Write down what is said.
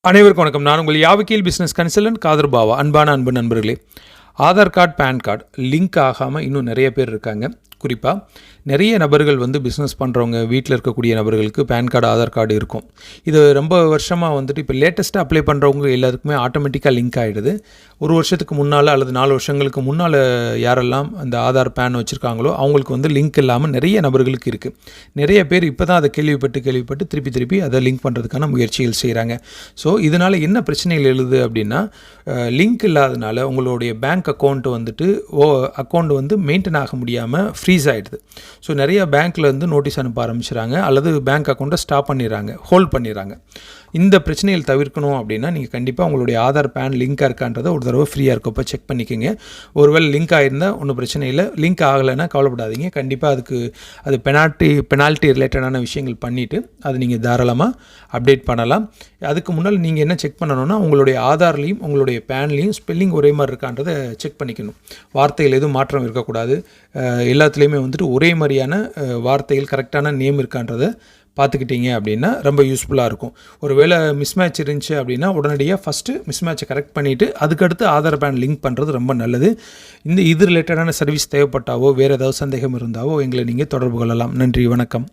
அனைவருக்கும் வணக்கம். நான் உங்கள் யாவக்கீல் பிஸ்னஸ் கன்சல்டன்ட் காதர் பாவா. அன்பு நண்பர்களே, Aadhaar card PAN card link ஆகாமல் இன்னும் நிறைய பேர் இருக்காங்க. குறிப்பாக நிறைய நபர்கள் பிஸ்னஸ் பண்ணுறவங்க வீட்டில் இருக்கக்கூடிய நபர்களுக்கு பேன் கார்டு ஆதார் கார்டு இருக்கும். இது ரொம்ப வருஷமாக இப்போ லேட்டஸ்ட்டாக அப்ளை பண்ணுறவங்க எல்லாருக்குமே ஆட்டோமேட்டிக்காக லிங்க் ஆகிடுது. ஒரு வருஷத்துக்கு முன்னால் அல்லது 4 வருஷங்களுக்கு முன்னால் யாரெல்லாம் அந்த ஆதார் பேன் வச்சுருக்காங்களோ அவங்களுக்கு லிங்க் இல்லாமல் நிறைய நபர்களுக்கு இருக்குது. நிறைய பேர் இப்போ தான் அதை கேள்விப்பட்டு திருப்பி அதை லிங்க் பண்ணுறதுக்கான முயற்சிகள் செய்கிறாங்க. ஸோ இதனால் என்ன பிரச்சனைகள் எழுது அப்படின்னா, லிங்க் இல்லாதனால உங்களுடைய பேங்க் அக்கௌண்ட் மெயின்டைன் ஆக முடியாமல் ஃப்ரீஸ் ஆகிடுது. ஸோ நிறைய பேங்க்கில் நோட்டீஸ் அனுப்ப ஆரம்பிச்சுறாங்க அல்லது பேங்க் அக்கௌண்ட்டை ஸ்டாப் பண்ணிடுறாங்க, ஹோல்ட் பண்ணிடுறாங்க. இந்த பிரச்சனைகள் தவிர்க்கணும் அப்படின்னா நீங்கள் கண்டிப்பாக உங்களுடைய ஆதார் பேன் லிங்காக இருக்கான்றதை ஒரு தடவை ஃப்ரீயாக இருக்கப்போ செக் பண்ணிக்கோங்க. ஒருவேளை லிங்க் ஆகிருந்தால் ஒன்றும் பிரச்சனை இல்லை. லிங்க் ஆகலைன்னா கவலைப்படாதீங்க. கண்டிப்பாக அது பெனால்ட்டி ரிலேட்டடான விஷயங்கள் பண்ணிவிட்டு அது நீங்கள் தாராளமாக அப்டேட் பண்ணலாம். அதுக்கு முன்னால் நீங்கள் என்ன செக் பண்ணணும்னா, உங்களுடைய ஆதார்லேயும் உங்களுடைய பேன்லேயும் ஸ்பெல்லிங் ஒரே மாதிரி இருக்கான்றதை செக் பண்ணிக்கணும். வார்த்தைகள் எதுவும் மாற்றம் இருக்கக்கூடாது. எல்லாத்துலேயுமே ஒரே மாதிரியான வார்த்தைகள் கரெக்டான நேம் இருக்கான்றதை பார்த்துக்கிட்டீங்க அப்படின்னா ரொம்ப யூஸ்ஃபுல்லாக இருக்கும். ஒரு வேளை மிஸ்மேட்ச் இருந்துச்சு அப்படின்னா உடனடியாக ஃபஸ்ட்டு மிஸ்மேட்சை கரெக்ட் பண்ணிவிட்டு அதுக்கடுத்து ஆதார் பேன் லிங்க் பண்ணுறது ரொம்ப நல்லது. இது ரிலேட்டடான சர்வீஸ் தேவைப்பட்டாவோ வேறு ஏதாவது சந்தேகம் இருந்தாவோ எங்களை நீங்கள் தொடர்பு கொள்ளலாம். நன்றி, வணக்கம்.